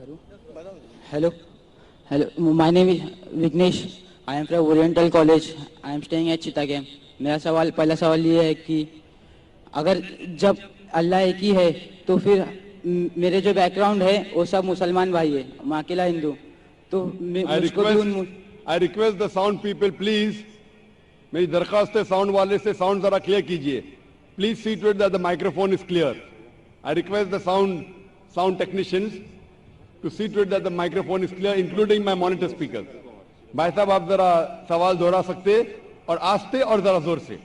Hello. Hello. My name is Vignesh. I am from Oriental College. I am staying at Chittagam. मेरा पहला सवाल ये है कि अगर जब अल्लाह एक ही है तो फिर मेरे जो बैकग्राउंड है वो सब मुसलमान भाई है, मैं अकेला हिंदू, तो मुझको भी I request the sound people, please. मेरी दरखास्त है साउंड वाले से साउंड जरा क्लियर कीजिए. Please see to it that the microphone is clear. I request the sound technicians to see to it that the microphone is clear, including my monitor speakers. भाई साहब आप जरा सवाल दोहरा सकते और आस्ते और जरा जोर से.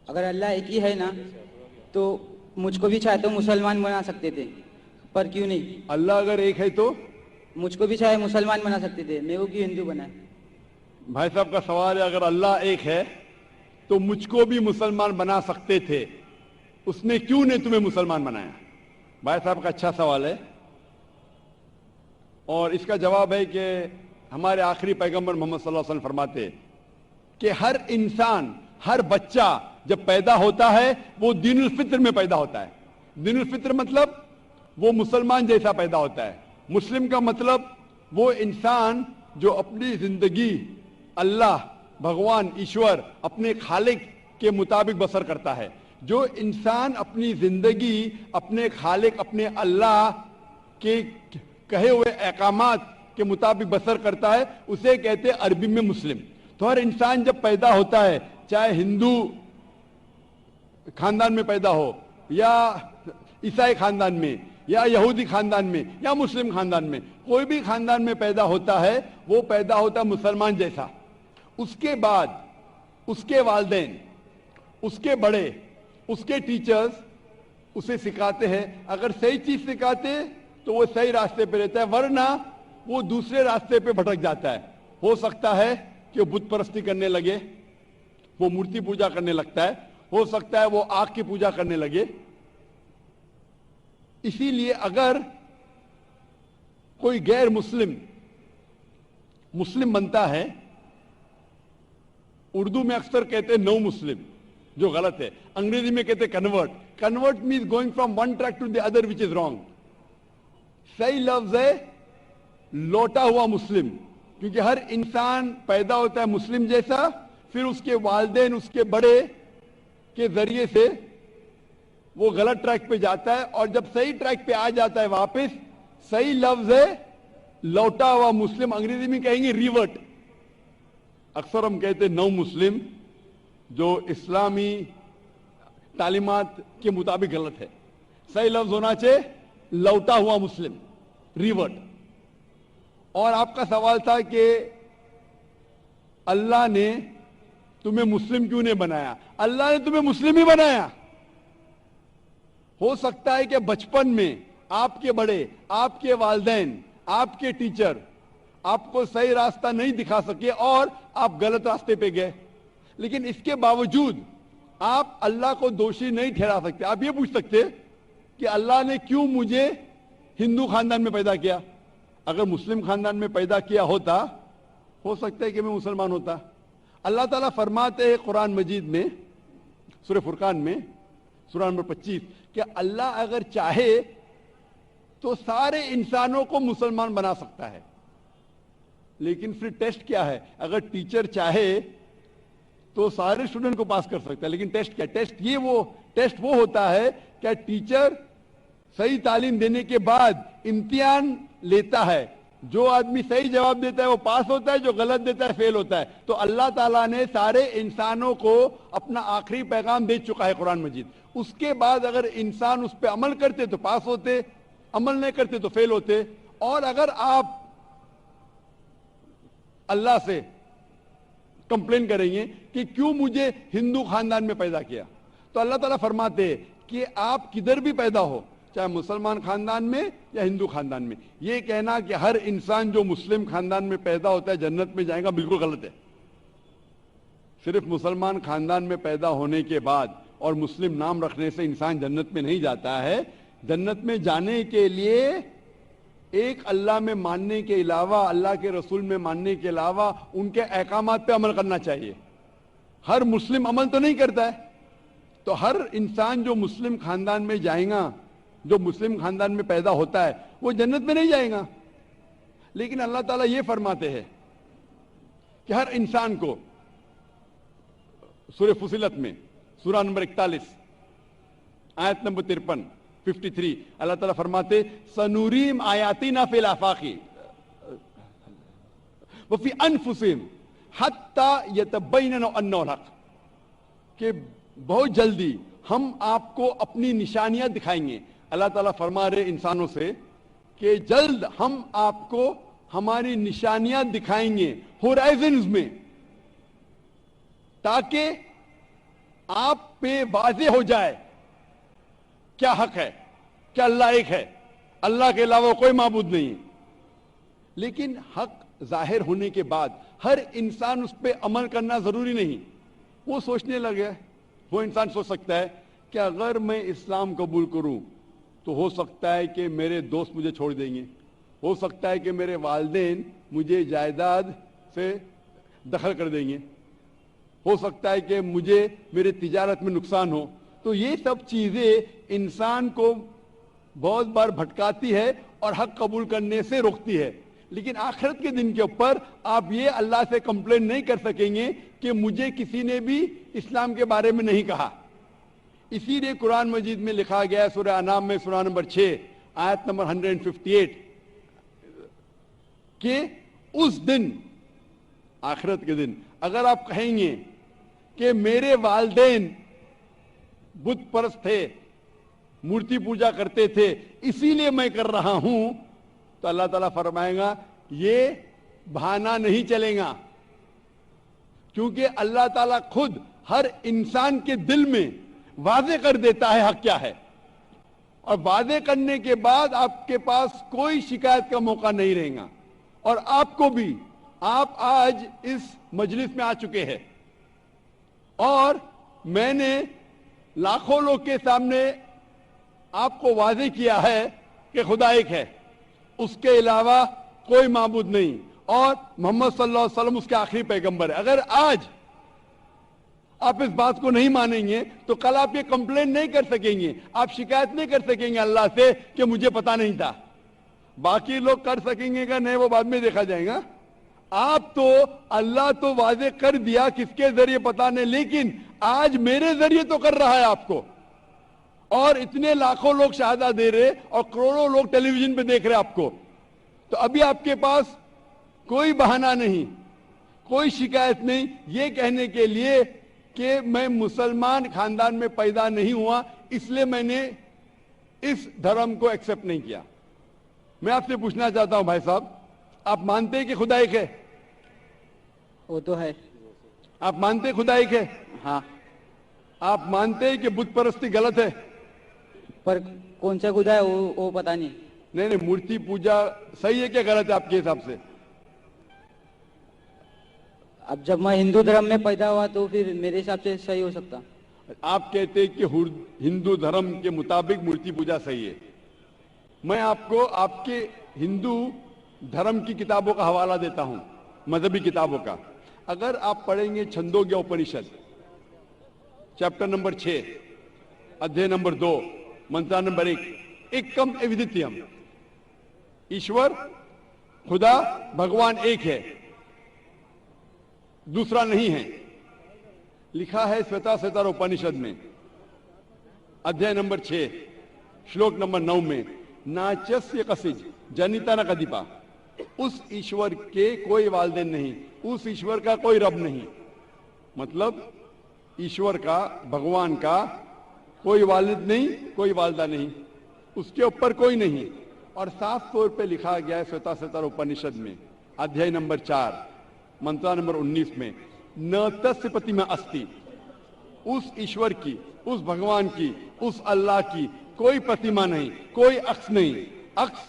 अगर अल्लाह एक ही है ना तो मुझको भी चाहे तो मुसलमान बना सकते थे, पर क्यों नहीं? अल्लाह अगर एक है तो मुझको भी चाहे मुसलमान बना सकते थे, मेरे को क्यों हिंदू बनाए? भाई साहब का सवाल है, अगर अल्लाह एक है तो मुझको भी मुसलमान बना सकते थे, उसने क्यों नहीं तुम्हें मुसलमान बनाया? भाई साहब का अच्छा सवाल है और इसका जवाब है कि हमारे आखिरी पैगंबर मोहम्मद सल्लल्लाहु अलैहि वसल्लम फरमाते कि हर इंसान, हर बच्चा जब पैदा होता है वो दीनुल फित्र में पैदा होता है. दीनुल फित्र मतलब वो मुसलमान जैसा पैदा होता है. मुस्लिम का मतलब वो इंसान जो अपनी जिंदगी अल्लाह, भगवान, ईश्वर, अपने खालिक के मुताबिक बसर करता है. जो इंसान अपनी जिंदगी अपने खालिक, अपने अल्लाह के कहे हुए अहकामात के मुताबिक बसर करता है, उसे कहते हैं अरबी में मुस्लिम. तो हर इंसान जब पैदा होता है, चाहे हिंदू खानदान में पैदा हो या ईसाई खानदान में या यहूदी खानदान में या मुस्लिम खानदान में, कोई भी खानदान में पैदा होता है, वो पैदा होता है मुसलमान जैसा. उसके बाद उसके वालिदैन, उसके बड़े, उसके टीचर्स उसे सिखाते हैं. अगर सही चीज सिखाते तो वो सही रास्ते पे रहता है, वरना वो दूसरे रास्ते पे भटक जाता है. हो सकता है कि वो बुत परस्ती करने लगे, वो मूर्ति पूजा करने लगता है, हो सकता है वो आग की पूजा करने लगे. इसीलिए अगर कोई गैर मुस्लिम मुस्लिम बनता है, उर्दू में अक्सर कहते हैं नो मुस्लिम, जो गलत है. अंग्रेजी में कहते हैं convert. Convert means going from one track to the other which is wrong. सही लफ्ज है लौटा हुआ मुस्लिम, क्योंकि हर इंसान पैदा होता है मुस्लिम जैसा, फिर उसके वालिदैन, उसके बड़े के जरिए से वो गलत ट्रैक पे जाता है, और जब सही ट्रैक पे आ जाता है वापस, सही लफ्ज है लौटा हुआ मुस्लिम. अंग्रेजी में कहेंगे रिवर्ट. अक्सर हम कहते हैं नौ मुस्लिम, जो इस्लामी तालीमात के मुताबिक गलत है. सही लफ्ज होना चाहिए लौटा हुआ मुस्लिम, रिवर्ट. और आपका सवाल था कि अल्लाह ने तुम्हें मुस्लिम क्यों नहीं बनाया? अल्लाह ने तुम्हें मुस्लिम ही बनाया. हो सकता है कि बचपन में आपके बड़े, आपके वालिदैन, आपके टीचर आपको सही रास्ता नहीं दिखा सके और आप गलत रास्ते पे गए, लेकिन इसके बावजूद आप अल्लाह को दोषी नहीं ठहरा सकते. आप ये पूछ सकते कि अल्लाह ने क्यों मुझे हिंदू खानदान में पैदा किया? अगर मुस्लिम खानदान में पैदा किया होता, हो सकता है कि मैं मुसलमान होता. अल्लाह ताला फरमाते हैं कुरान मजीद में, सूरह फुरकान में, सूरह नंबर 25, कि अल्लाह अगर चाहे तो सारे इंसानों को मुसलमान बना सकता है. लेकिन फिर टेस्ट क्या है? अगर टीचर चाहे तो सारे स्टूडेंट को पास कर सकता है, लेकिन टेस्ट क्या? टेस्ट वो होता है क्या टीचर सही तालीम देने के बाद इम्तिहान लेता है. जो आदमी सही जवाब देता है वो पास होता है, जो गलत देता है फेल होता है. तो अल्लाह ताला ने सारे इंसानों को अपना आखिरी पैगाम दे चुका है कुरान मजीद. उसके बाद अगर इंसान उस पर अमल करते तो पास होते, अमल नहीं करते तो फेल होते. और अगर आप अल्लाह से कंप्लेन करेंगे कि क्यों मुझे हिंदू खानदान में पैदा किया, तो अल्लाह ताला फरमाते हैं कि आप किधर भी पैदा हो, चाहे मुसलमान खानदान में या हिंदू खानदान में, ये कहना कि हर इंसान जो मुस्लिम खानदान में पैदा होता है जन्नत में जाएगा, बिल्कुल गलत है. सिर्फ मुसलमान खानदान में पैदा होने के बाद और मुस्लिम नाम रखने से इंसान जन्नत में नहीं जाता है. जन्नत में जाने के लिए एक अल्लाह में मानने के अलावा, अल्लाह के रसूल में मानने के अलावा उनके अहकामात पे अमल करना चाहिए. हर मुस्लिम अमल तो नहीं करता है, तो हर इंसान जो मुस्लिम खानदान में जाएगा جو مسلم خاندان میں پیدا ہوتا ہے وہ جنت میں نہیں جائے گا. لیکن اللہ تعالیٰ یہ فرماتے ہیں کہ ہر انسان کو سورہ فصلت میں سورہ نمبر 41 آیت نمبر 53 اللہ تعالیٰ فرماتے سنوریم آیاتنا فی الآفاق وفی انفسہم حتی یتبین انہ الحق، کہ بہت جلدی ہم آپ کو اپنی نشانیاں دکھائیں گے. اللہ تعالیٰ فرما رہے انسانوں سے کہ جلد ہم آپ کو ہماری نشانیاں دکھائیں گے ہورائزنز میں، تاکہ آپ پہ واضح ہو جائے کیا حق ہے، کیا اللہ ایک ہے، اللہ کے علاوہ کوئی معبود نہیں. لیکن حق ظاہر ہونے کے بعد ہر انسان اس پہ عمل کرنا ضروری نہیں. وہ سوچنے لگے، وہ انسان سوچ سکتا ہے کہ اگر میں اسلام قبول کروں تو ہو سکتا ہے کہ میرے دوست مجھے چھوڑ دیں گے، ہو سکتا ہے کہ میرے والدین مجھے جائیداد سے دخل کر دیں گے، ہو سکتا ہے کہ مجھے میرے تجارت میں نقصان ہو. تو یہ سب چیزیں انسان کو بہت بار بھٹکاتی ہے اور حق قبول کرنے سے روکتی ہے. لیکن آخرت کے دن کے اوپر آپ یہ اللہ سے کمپلین نہیں کر سکیں گے کہ مجھے کسی نے بھی اسلام کے بارے میں نہیں کہا. اسی لیے قرآن مجید میں لکھا گیا ہے سورہ انعام میں سورہ نمبر 6 آیت نمبر 158 کہ اس دن، آخرت کے دن، اگر آپ کہیں گے کہ میرے والدین بت پرست تھے، مورتی پوجا کرتے تھے، اسی لیے میں کر رہا ہوں، تو اللہ تعالیٰ فرمائے گا یہ بہانہ نہیں چلے گا، کیونکہ اللہ تعالیٰ خود ہر انسان کے دل میں واضح کر دیتا ہے حق کیا ہے، اور واضح کرنے کے بعد آپ کے پاس کوئی شکایت کا موقع نہیں رہے گا. اور آپ کو بھی، آپ آج اس مجلس میں آ چکے ہیں اور میں نے لاکھوں لوگ کے سامنے آپ کو واضح کیا ہے کہ خدا ایک ہے، اس کے علاوہ کوئی معبود نہیں، اور محمد صلی اللہ علیہ وسلم اس کے آخری پیغمبر ہے. اگر آج آپ اس بات کو نہیں مانیں گے تو کل آپ یہ کمپلین نہیں کر سکیں گے، آپ شکایت نہیں کر سکیں گے اللہ سے کہ مجھے پتا نہیں تھا. باقی لوگ کر سکیں گے کہ نہیں، وہ بعد میں دیکھا جائے گا. آپ تو اللہ تو واضح کر دیا کس کے ذریعے پتا نہیں، لیکن آج میرے ذریعے تو کر رہا ہے آپ کو، اور اتنے لاکھوں لوگ شہادہ دے رہے اور کروڑوں لوگ ٹیلی ویژن پہ دیکھ رہے آپ کو. تو ابھی آپ کے پاس کوئی بہانہ نہیں، کوئی شکایت نہیں یہ کہنے کے لیے کہ میں مسلمان خاندان میں پیدا نہیں ہوا، اس لیے میں نے اس دھرم کو ایکسپٹ نہیں کیا. میں آپ سے پوچھنا چاہتا ہوں بھائی صاحب، آپ مانتے ہیں کہ خدا ایک ہے؟ وہ تو ہے. آپ مانتے ہیں خدا ایک ہے؟ ہاں. آپ مانتے ہیں کہ بت پرستی غلط ہے؟ پر کون سا خدا ہے وہ پتا نہیں. نہیں، مورتی پوجا صحیح ہے کہ غلط ہے آپ کے حساب سے؟ اب جب میں ہندو دھرم میں پیدا ہوا تو پھر میرے حساب سے صحیح ہو سکتا. آپ کہتے ہیں کہ ہندو دھرم کے مطابق مورتی پوجا صحیح ہے. میں آپ کو آپ کے ہندو دھرم کی کتابوں کا حوالہ دیتا ہوں، مذہبی کتابوں کا. اگر آپ پڑھیں گے چھندوگیہ اپنشد چیپٹر نمبر 6 ادھیے نمبر 2 منترا نمبر 1، ایکم ایودتیم، ایشور خدا بھگوان ایک ہے، دوسرا نہیں ہے. لکھا ہے سویتا سوتر اپنشد میں ادھیے نمبر 6 شلوک نمبر 9 میں، ناچسیہ کسج جنیتا نہ کدیپا، اس ایشور کے کوئی والدین نہیں، اس ایشور کا کوئی رب نہیں. مطلب ایشور کا، بھگوان کا کوئی والد نہیں، کوئی والدہ نہیں، اس کے اوپر کوئی نہیں. اور صاف طور پہ لکھا گیا ہے سویتا سوتر اپنشد میں ادھیے نمبر 4 منترا نمبر 19 میں، نہ تسیہ پرتیما استی، اس ایشور کی، اس بھگوان کی، اس اللہ کی کوئی پرتیما نہیں، کوئی عکس نہیں. عکس،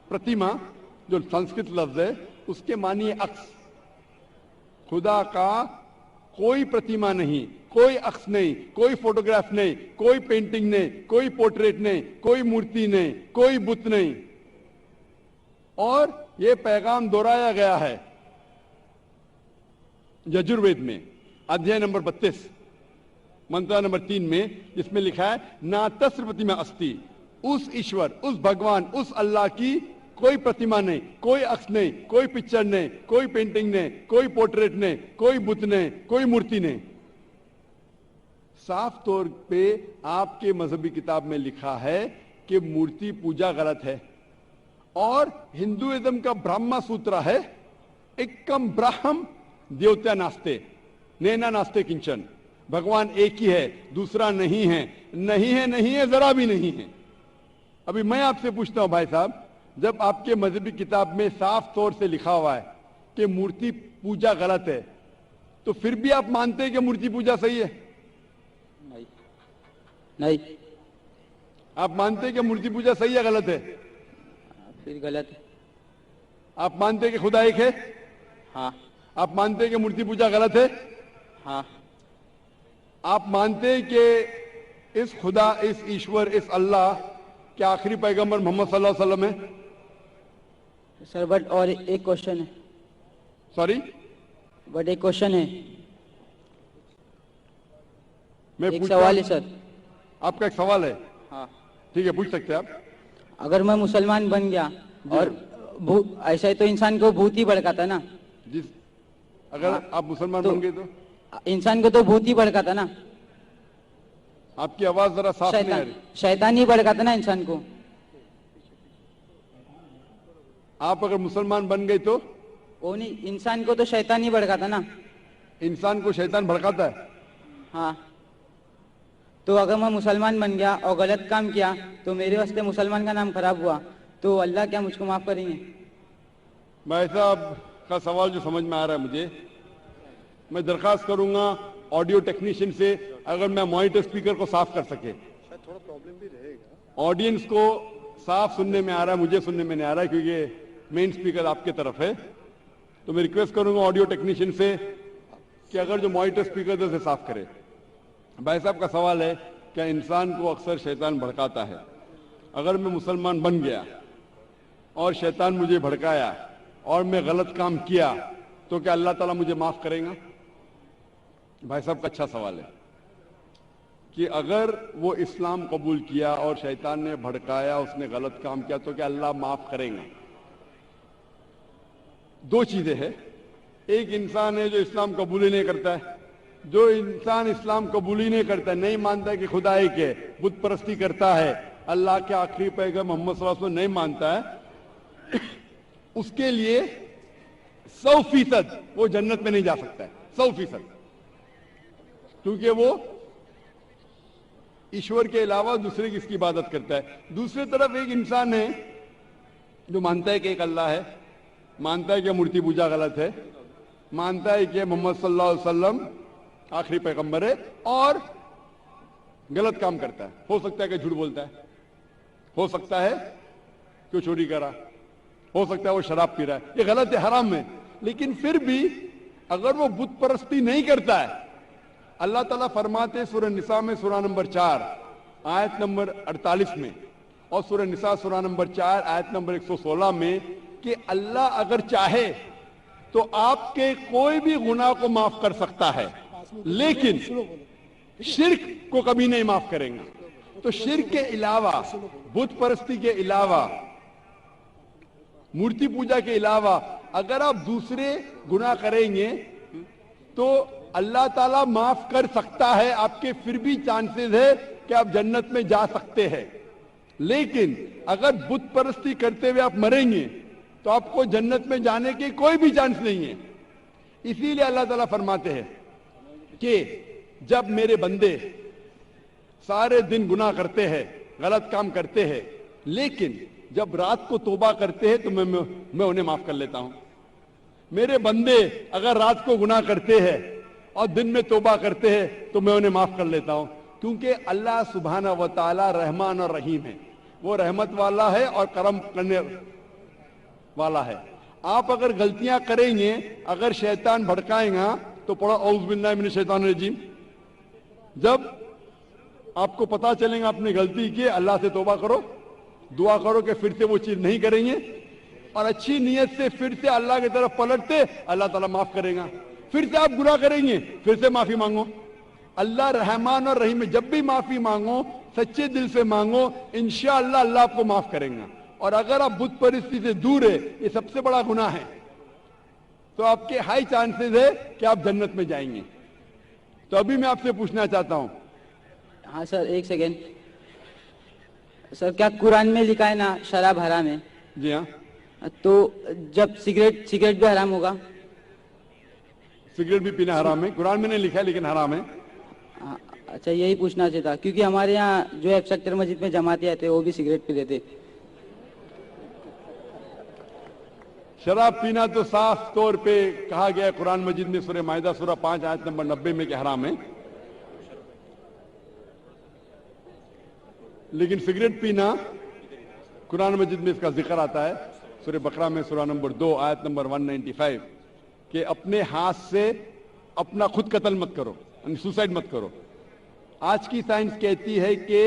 پرتیما جو سنسکرت لفظ ہے اس کے معنی ہے عکس. خدا کا کوئی پرتیما نہیں، کوئی عکس نہیں، کوئی فوٹوگراف نہیں، کوئی پینٹنگ نہیں، کوئی پورٹریٹ نہیں، کوئی مورتی نہیں، کوئی بت نہیں. اور یہ پیغام دہرایا گیا ہے یجروید میں ادھیے نمبر 32 منترا نمبر 3 میں، جس میں لکھا ہے نا تسیہ پرتیما استی، उस ईश्वर, उस भगवान, उस अल्लाह की कोई प्रतिमा नहीं, कोई अक्स नहीं, कोई पिक्चर नहीं, कोई पेंटिंग नहीं, कोई पोर्ट्रेट नहीं, कोई बुत नहीं, कोई मूर्ति नहीं। साफ तौर पे आपके मजहबी किताब में लिखा है कि मूर्ति पूजा गलत है, और हिंदुइज्म का ब्रह्मा सूत्र है, एकम ब्रह्म देवता नास्ते नैना नास्ते किंचन, भगवान एक ही है, दूसरा नहीं है, नहीं है, नहीं है, जरा भी नहीं है। अभी मैं आपसे पूछता हूं भाई साहब, जब आपके मजहबी किताब में साफ तौर से लिखा हुआ है कि मूर्ति पूजा गलत है, तो फिर भी आप मानते हैं कि मूर्ति पूजा सही है? नहीं, नहीं, आप मानते हैं कि मूर्ति पूजा सही है गलत है? फिर गलत है। आप मानते हैं कि खुदा एक है? हाँ। आप मानते हैं कि मूर्ति पूजा गलत है? हाँ। आप मानते हैं कि इस खुदा, इस ईश्वर, इस अल्लाह के आखिरी पैगंबर मोहम्मद सल्लल्लाहु अलैहि वसल्लम है? सर बट और एक क्वेश्चन है। सॉरी, बट एक क्वेश्चन है, मैं एक पूछ सवाल है सर। आपका एक सवाल है? हाँ। ठीक है, पूछ सकते हैं आप। अगर मैं मुसलमान बन गया और ऐसा ही तो इंसान को भूत ही भड़काता ना। जिस अगर हाँ, आप मुसलमान तो बन गए तो इंसान को तो भूत ही भड़काता ना। आपकी आवाज जरा साफ नहीं आ रही। शैतान ही भड़काता ना इंसान को। आप अगर मुसलमान बन गए तो वो नहीं, इंसान को तो शैतान ही भड़काता ना। इंसान को शैतान भड़काता है? हाँ। तो अगर मैं मुसलमान बन गया और गलत काम किया तो मेरे वास्ते मुसलमान का नाम खराब हुआ, तो अल्लाह क्या मुझको माफ करेंगे? भाई साहब का सवाल जो समझ में आ रहा है मुझे, मैं दरखास्त करूंगा ऑडियो टेक्नीशियन से, अगर मैं मॉनिटर स्पीकर को साफ कर सके। थोड़ा प्रॉब्लम भी रहेगा, ऑडियंस को साफ सुनने में आ रहा है, मुझे सुनने में नहीं आ रहा है क्योंकि मेन स्पीकर आपके तरफ है। तो मैं रिक्वेस्ट करूंगा ऑडियो टेक्नीशियन से कि अगर जो मॉनिटर स्पीकर उसे साफ करे। भाई साहब का सवाल है, क्या इंसान को अक्सर शैतान भड़काता है? अगर मैं मुसलमान बन गया और शैतान मुझे भड़काया और मैं गलत काम किया, तो क्या अल्लाह ताला मुझे माफ करेगा? भाई साहब का अच्छा सवाल है कि अगर वो इस्लाम कबूल किया और शैतान ने भड़काया, उसने गलत काम किया, तो क्या अल्लाह माफ करेगा? दो चीजें हैं। एक इंसान है जो इस्लाम कबूल ही नहीं करता है। जो इंसान इस्लाम कबूल ही नहीं करता है, नहीं मानता है कि खुदा एक है, बुत परस्ती करता है, अल्लाह के आखिरी पैगंबर मोहम्मद सल्लल्लाहु अलैहि वसल्लम नहीं मानता है, उसके लिए 100% वो जन्नत में नहीं जा सकता है। 100%, क्योंकि वो ईश्वर के अलावा दूसरे किसकी इबादत करता है। दूसरी तरफ एक इंसान है जो मानता है कि एक अल्लाह है, मानता है कि मूर्ति पूजा गलत है, मानता है कि मोहम्मद सल्लल्लाहु अलैहि वसल्लम आखिरी पैगंबर है, और गलत काम करता है। हो सकता है कि झूठ बोलता है, हो सकता है कि वो चोरी करा, हो सकता है वो शराब पी रहा है, ये गलत है, हराम है। लेकिन फिर भी अगर वो बुत परस्ती नहीं करता है, अल्लाह ताला फरमाते सूरह निसा में सूरह नंबर 4 आयत नंबर 48 में, और सूरह निसा सूरह नंबर 4 आयत नंबर 116 में कि अल्लाह अगर चाहे तो आपके कोई भी गुनाह को माफ कर सकता है, लेकिन शिर्क को कभी नहीं माफ करेंगे। तो शिर्क के अलावा, बुत परस्ती के अलावा, मूर्ति पूजा के अलावा अगर आप दूसरे गुनाह करेंगे तो अल्लाह ताला माफ कर सकता है। आपके फिर भी चांसेस है कि आप जन्नत में जा सकते हैं। लेकिन अगर बुत परस्ती करते हुए आप मरेंगे तो आपको जन्नत में जाने के कोई भी चांस नहीं है। इसीलिए अल्लाह ताला फरमाते हैं कि जब मेरे बंदे सारे दिन गुनाह करते हैं, गलत काम करते हैं, लेकिन जब रात को तौबा करते हैं तो मैं उन्हें माफ कर लेता हूं। मेरे बंदे अगर रात को गुनाह करते हैं और दिन में तौबा करते हैं तो मैं उन्हें माफ कर लेता हूं, क्योंकि अल्लाह सुब्हाना व तआला रहमान और रहीम है। वो रहमत वाला है और करम करने वाला है। आप अगर गलतियां करेंगे, अगर शैतान भड़काएगा तो पढ़ो औज़ बिल्लाहि मिनश शैतानिर रजीम। जब आपको पता चलेगा आपने गलती की, अल्लाह से तौबा करो, दुआ करो कि फिर से वो चीज नहीं करेंगे, और अच्छी नीयत से फिर से अल्लाह की तरफ पलटते, अल्लाह ताला माफ करेगा। फिर से आप गुनाह करेंगे, फिर से माफी मांगो। अल्लाह रहमान और रहीम है, जब भी माफी मांगो سچے دل سے مانگو, انشاءاللہ اللہ آپ کو معاف کریں گا. اور اگر آپ بت پرستی سے دور ہے, یہ سب سے بڑا گناہ ہے, تو آپ کے ہائی چانسز ہے کہ آپ جنت میں جائیں گے. تو ابھی میں آپ سے پوچھنا چاہتا ہوں, ہاں سر ایک سیکنڈ سر, کیا قرآن میں لکھا ہے نا شراب حرام ہے؟ جی ہاں, تو جب سگریٹ بھی حرام ہوگا؟ سگریٹ بھی پینا حرام ہے, قرآن میں نہیں لکھا ہے لیکن حرام ہے. اچھا یہی پوچھنا چاہتا, کیونکہ ہمارے یہاں جو ایف سیکٹر مسجد میں جماعتی آتے وہ بھی سگریٹ پی لیتے. شراب پینا تو صاف طور پہ کہا گیا ہے قرآن مجید میں, سورہ مائدہ سورہ 5 آیت نمبر 90 میں کہ حرام ہے. لیکن سگریٹ پینا قرآن مجید میں اس کا ذکر آتا ہے, سورہ بقرہ میں سورہ نمبر 2 آیت نمبر 195, کہ اپنے ہاتھ سے اپنا خود قتل مت کرو, یعنی سوسائڈ مت کرو. آج کی سائنس کہتی ہے کہ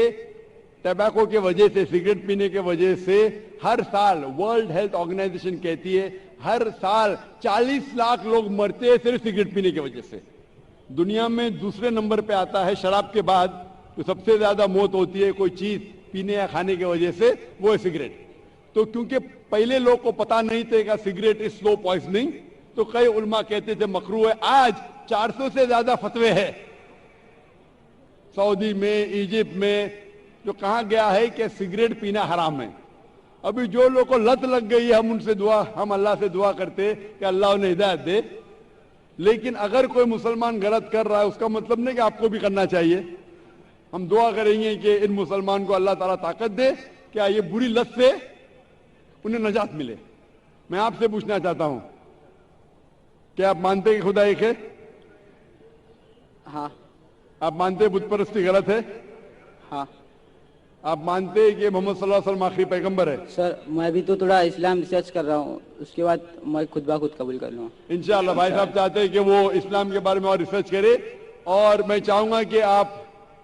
ٹبیکو کے وجہ سے, سگریٹ پینے کے وجہ سے ہر سال ورلڈ ہیلتھ آرگنائزیشن کہتی ہے ہر سال 40 لاکھ لوگ مرتے ہیں صرف سگریٹ پینے کی وجہ سے. دنیا میں دوسرے نمبر پہ آتا ہے شراب کے بعد, جو سب سے زیادہ موت ہوتی ہے کوئی چیز پینے یا کھانے کی وجہ سے, وہ ہے سگریٹ. تو کیونکہ پہلے لوگ کو پتا نہیں تھے کہ سگریٹ از سلو پوائزننگ, تو کئی علماء کہتے تھے مکروہ ہے. آج 400 سے زیادہ فتوے ہیں سعودی میں, ایجپٹ میں, جو کہا گیا ہے کہ سگریٹ پینا حرام ہے. ابھی جو لوگ کو لت لگ گئی ہے, ہم اللہ سے دعا کرتے کہ اللہ انہیں ہدایت دے. لیکن اگر کوئی مسلمان غلط کر رہا ہے, اس کا مطلب نہیں کہ آپ کو بھی کرنا چاہیے. ہم دعا کریں گے کہ ان مسلمان کو اللہ تعالیٰ طاقت دے, کیا یہ بری لت سے انہیں نجات ملے. میں آپ سے پوچھنا چاہتا ہوں, کیا آپ مانتے کہ خدا ایک ہے؟ ہاں. آپ مانتے بت پرستی غلط ہے؟ ہاں. آپ مانتے کہ محمد صلی اللہ علیہ وسلم آخری پیغمبر ہے؟ سر میں بھی تو تھوڑا اسلام ریسرچ کر رہا ہوں, اس کے بعد میں خود بخود قبول کر لوں گا انشاءاللہ. بھائی صاحب چاہتے ہیں کہ وہ اسلام کے بارے میں اور ریسرچ کرے, اور میں چاہوں گا کہ آپ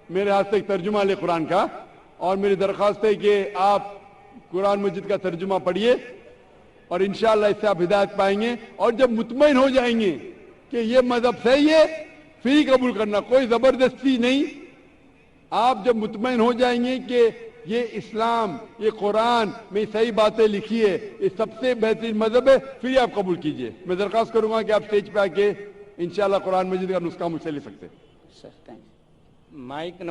میرے ہاتھ سے ایک ترجمہ لیں قرآن کا, اور میری درخواست ہے کہ آپ قرآن مجید کا ترجمہ پڑھیے, اور انشاءاللہ اس سے آپ ہدایت پائیں گے. اور جب مطمئن ہو جائیں گے کہ یہ مذہب صحیح ہے, پھر ہی قبول کرنا, کوئی زبردستی نہیں. آپ جب مطمئن ہو جائیں گے کہ یہ اسلام, یہ قرآن میں صحیح باتیں لکھی ہے, یہ سب سے بہترین مذہب ہے, پھر ہی آپ قبول کیجئے. میں درخواست کروں گا کہ آپ اسٹیج پہ آ کے انشاءاللہ قرآن مجید کا نسخہ مجھ سے لے سکتے. Sir thank you. مائک